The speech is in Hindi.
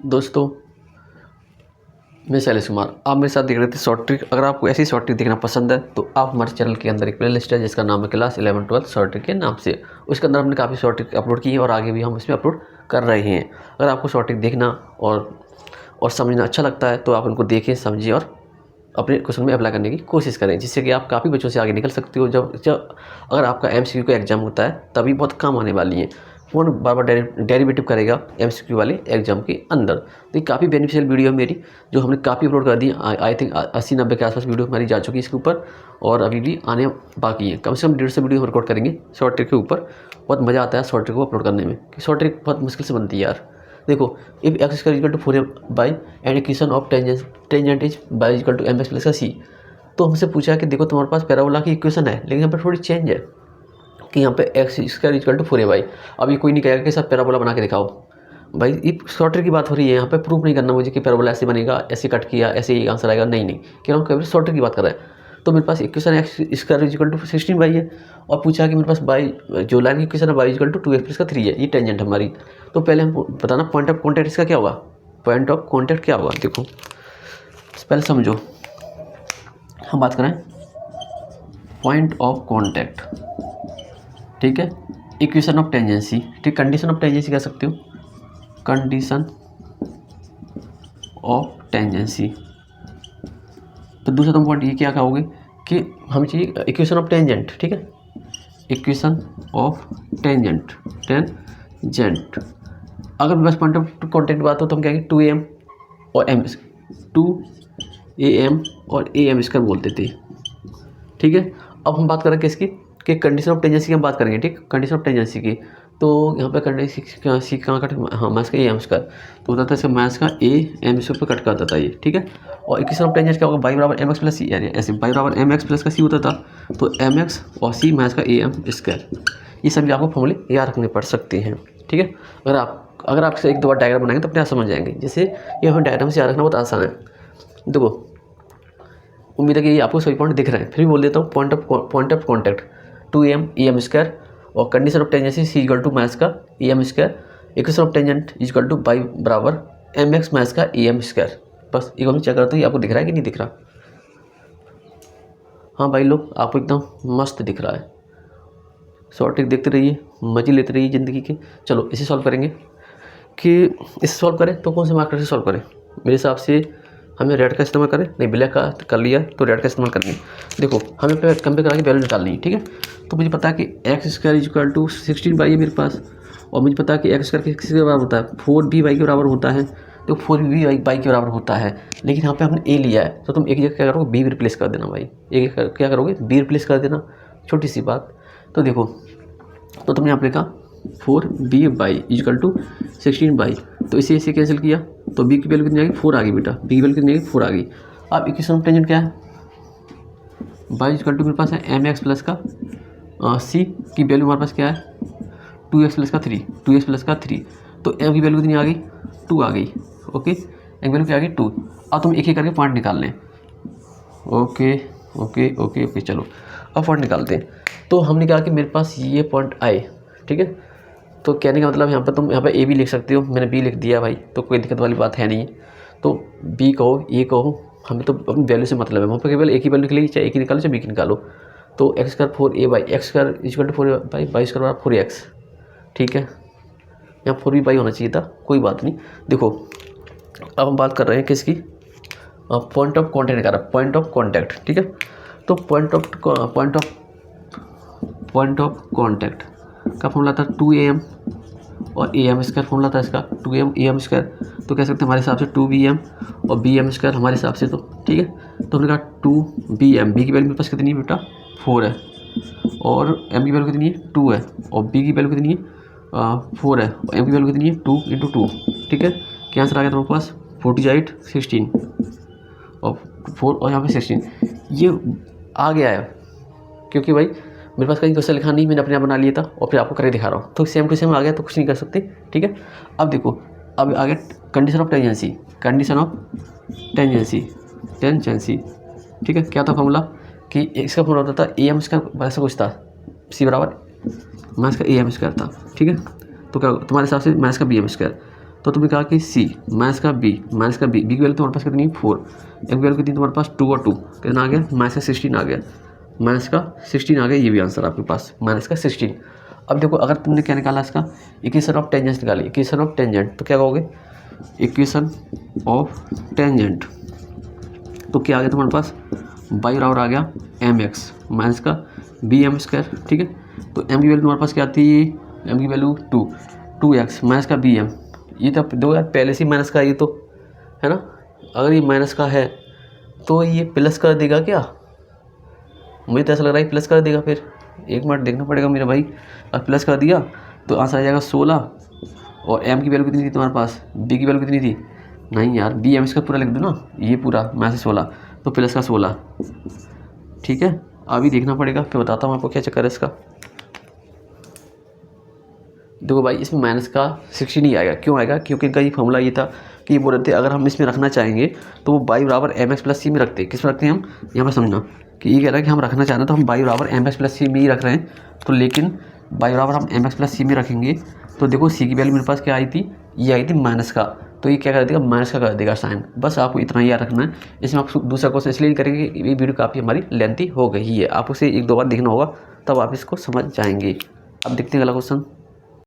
दोस्तों, मैं शैलेश कुमार। आप मेरे साथ देख रहे थे शॉर्ट ट्रिक। अगर आपको ऐसी शॉर्ट ट्रिक देखना पसंद है तो आप हमारे चैनल के अंदर एक प्लेलिस्ट है जिसका नाम है क्लास 11-12 शॉर्ट ट्रिक के नाम से। उसके अंदर हमने काफ़ी शॉर्ट ट्रिक अपलोड की है और आगे भी हम इसमें अपलोड कर रहे हैं। अगर आपको शॉर्ट ट्रिक देखना और समझना अच्छा लगता है तो आप उनको देखें, समझिए और अपने क्वेश्चन में अप्लाई करने की कोशिश करें, जिससे कि आप काफ़ी बच्चों से आगे निकल सकते हो। जब अगर आपका MCQ का एग्ज़ाम होता है तभी बहुत काम आने वाली है। कौन बार बार डेरिवेटिव करेगा MCQ वाले एग्जाम के अंदर। तो ये काफ़ी बेनिफिशियल वीडियो है मेरी, जो हमने काफ़ी अपलोड कर दी। आई थिंक 80-90 के आसपास वीडियो हमारी जा चुकी है इसके ऊपर, और अभी भी आने बाकी है। कम से कम 150 वीडियो रिकॉर्ड करेंगे शॉर्ट ट्रिक के ऊपर। बहुत मज़ा आता है शॉर्ट ट्रिक को अपलोड करने में, कि शॉर्ट ट्रिक बहुत मुश्किल से बनती है यार। देखो, if x square equal to 4a and equation of tangent is y equal to mx plus का c। तो हमसे पूछा है कि देखो तुम्हारे पास पैराबोला की इक्वेशन है, लेकिन यहाँ पर थोड़ी चेंज है कि यहाँ पे x square equal to 4a। अब ये कोई नहीं कहेगा कि सब पैराबोला बना के दिखाओ। भाई ये शॉर्ट ट्रिक की बात हो रही है, यहाँ पे प्रूफ नहीं करना मुझे कि पैराबोला ऐसे बनेगा, ऐसे कट किया, ऐसे ही आंसर आएगा। नहीं, क्यों? हम केवल शॉर्ट ट्रिक की बात कर रहे हैं। तो मेरे पास equation x square equal to 16y है, और पूछा कि मेरे पास बाई जो लाइन की इक्वेशन है y equal to 2x plus का 3 है। ये टेंजेंट हमारी। तो पहले हम बताना पॉइंट ऑफ कॉन्टैक्ट इसका क्या होगा। पॉइंट ऑफ कॉन्टैक्ट क्या होगा, देखो पहले समझो। हम बात करें पॉइंट ऑफ कॉन्टैक्ट, ठीक है। इक्वेशन ऑफ टेंजेंसी, ठीक। कंडीशन ऑफ टेंजेंसी कह सकते हो, कंडीशन ऑफ टेंजेंसी। तो दूसरा तुम पॉइंट ये क्या कहोगे कि हम चाहिए इक्वेशन ऑफ टेंजेंट, ठीक है। इक्वेशन ऑफ टेंजेंट अगर बस पॉइंट ऑफ कॉन्टैक्ट बात हो तो हम कहेंगे 2am और m 2am और am स्क्वायर बोलते थे, ठीक है। अब हम बात करें किसकी, कि कंडीशन ऑफ टेंजेंसी की हम बात करेंगे, ठीक। कंडीशन ऑफ टेंजेंसी की, तो यहाँ पे कंडीशन सी कहाँ कट, हाँ मैथ्स का am स्क्वायर, तो होता था इसका मैथ्स का am स्क्वायर पर कट करता था ये, ठीक है। और इक्वेशन ऑफ टेंजेंट क्या होगा, बाई बराबर mx प्लस सी, यानी ऐसे बाई बराबर mx प्लस का c होता था। तो mx और c मैथ्स का am स्क्वायर, ये सभी आपको फॉर्मूले याद रखने पड़ सकते हैं, ठीक है। अगर आप एक दो बार डायग्राम बनाएंगे तो अपने आप समझ जाएंगे। जैसे ये हमें डायग्राम से याद रखना बहुत आसान है। देखो, उम्मीद है कि ये आपको सभी पॉइंट दिख रहे हैं, फिर भी बोल देता हूँ। Point of contact 2am am square, और condition of tangency c equal to maths का am square, equation of tangent equal to by बराबर mx मैथ्स का am स्क्वायर। बस एक बार चेक करते हैं आपको दिख रहा है कि नहीं दिख रहा। हाँ भाई लोग, आपको एकदम मस्त दिख रहा है। शॉर्ट ट्रिक देखते रहिए, मजे लेते रहिए ज़िंदगी के। चलो इसे सॉल्व करेंगे। कि इसे सॉल्व करें तो कौन से मार्कर से सॉल्व करें, मेरे हिसाब से हमें रेड का इस्तेमाल करें, नहीं ब्लैक का कर लिया तो रेड का इस्तेमाल करेंगे। देखो, हमें कंपेयर करा के वैल्यू निकालनी है, ठीक है। तो मुझे पता है कि x square equal to 16y है मेरे पास, और मुझे पता है कि एक्स स्क्वायर किसके बराबर होता है, 4b/y के बराबर होता है। तो 4b/y के बराबर होता है, लेकिन यहाँ पे हमने a लिया है, तो तुम एक जगह क्या करोगे, b रिप्लेस कर देना भाई। एक क्या करोगे, b रिप्लेस कर देना, छोटी सी बात। तो देखो, तो तुमने यहाँ पे लिखा 4b/y इक्वल टू 16y, तो इसे कैंसिल किया तो b की वैल्यू कितनी आ गई, 4 आ गई बेटा। b की वैल्यू कितनी आ गई, 4 आ गई। अब इक्वेशन ऑफ टेंजेंट क्या है, y इक्वल टू मेरे पास है mx प्लस का c की वैल्यू हमारे पास क्या है, 2x प्लस का 3। तो m की वैल्यू कितनी आ गई, 2 आ गई। ओके, m की वैल्यू क्या आ गई, 2। अब तुम एक एक करके पॉइंट निकाल लें। ओके, चलो अब पॉइंट निकालते हैं। तो हमने कहा कि मेरे पास ये पॉइंट आए, ठीक है। तो कहने का मतलब यहाँ पर तुम यहाँ पर ए भी लिख सकते हो, मैंने बी लिख दिया भाई, तो कोई दिक्कत वाली बात है नहीं। तो बी कहो, ए कहो, हमें तो अपनी वैल्यू से मतलब है। वहाँ पर केवल एक ही वैल्यू निकलेगी, चाहे ए की निकालो चाहे बी की निकालो। तो x square 4a/, x square equal to 4a/, y square बराबर 4x, ठीक है। यहाँ 4b/y होना चाहिए था, कोई बात नहीं। देखो, अब हम बात कर रहे हैं किसकी, पॉइंट ऑफ कॉन्टैक्ट निकाला, पॉइंट ऑफ कॉन्टैक्ट, ठीक है। तो पॉइंट ऑफ कॉन्टैक्ट का फॉर्मूला था 2am और am स्क्वायर, फॉर्मूला था इसका 2am am स्क्वायर। तो कह सकते हैं हमारे हिसाब से 2bm और bm स्क्वायर हमारे हिसाब से, तो ठीक है। तो हमने कहा 2bm, b की वैल्यू मेरे पास कितनी है बेटा, 4 है, और m की वैल्यू कितनी है, 2 है, और b की वैल्यू कितनी है, 4 है, और m की वैल्यू कितनी है, 2 × 2, ठीक है। क्या आंसर आ गया तुम्हारे पास, 48 16 और 4 और यहाँ पे 16, ये आ गया है। क्योंकि भाई मेरे पास कहीं क्वेश्चन लिखा नहीं, मैंने अपने आप बना लिया था और फिर आपको करके दिखा रहा हूँ। तो सेम टू सेम आ गया, तो कुछ नहीं कर सकते, ठीक है। अब देखो, अब आ गया कंडीशन ऑफ टेंजेंसी, ठीक है। क्या था फॉर्मूला, कि इसका फॉर्मूला होता था am स्क्वायर, ऐसा कुछ था, c बराबर मैथ्स का am स्क्वायर था, ठीक है। तो क्या तुम्हारे हिसाब से मैथ्स का bm स्क्वायर, तो तुमने कहा कि सी माइनस का बी की वैल्यू तुम्हारे पास कितनी है 4, एम की वैल्यू कितनी तुम्हारे पास 2 और 2 कितना आ गया माइनस का 16 आ गया, माइनस का 16 आ गया। ये भी आंसर आपके पास माइनस का 16। अब देखो अगर तुमने क्या निकाला इसका इक्वेशन ऑफ टेंजेंट निकाली, इक्वेशन ऑफ टेंजेंट तो क्या कहोगे इक्वेशन ऑफ टेंजेंट तो क्या आ गया तुम्हारे पास y बराबर आ गया एम एक्स माइनस का बी एम स्क्वायर। ठीक है, तो m की वैल्यू तुम्हारे पास क्या आती है, m की वैल्यू 2x माइनस का बी एम। ये तो दो यार पहले से माइनस का, ये तो है ना, अगर ये माइनस का है तो ये प्लस कर देगा क्या, मुझे तो ऐसा लग रहा है प्लस कर देगा। फिर एक मिनट देखना पड़ेगा मेरे भाई, अब प्लस कर दिया तो आंसर आ जाएगा 16। और m की वैल्यू कितनी थी तुम्हारे पास, b की वैल्यू कितनी थी, नहीं यार बी एम इसका पूरा लिख दो ना, ये पूरा माइनस 16 तो प्लस का 16। ठीक है, अभी देखना पड़ेगा, फिर बताता हूँ आपको क्या चक्कर है इसका। देखो भाई इसमें माइनस का 16 ही आएगा, क्यों आएगा, क्योंकि इनका ये फॉर्मूला ये था कि ये बोल रहे थे अगर हम इसमें रखना चाहेंगे तो वो y बराबर एम एक्स प्लस सी में रखते हैं। किस में रखते हैं हम, यहाँ पर समझना कि ये कह रहा है कि हम रखना चाहते हैं तो हम y बराबर एम एक्स प्लस सी में ही रख रहे हैं। तो लेकिन y बराबर हम एम एक्स प्लस सी में रखेंगे तो देखो सी की वैल्यू मेरे पास क्या आई थी, ये आई थी माइनस का, तो ये क्या कर देगा माइनस का कर देगा साइन। बस आपको इतना ही याद रखना है। इसमें आप दूसरा क्वेश्चन इसलिए करेंगे ये वीडियो काफ़ी हमारी लेंथी हो गई है, आप उसे 1-2 बार देखना होगा तब आप इसको समझ जाएंगे। अब देखते हैं अगला क्वेश्चन।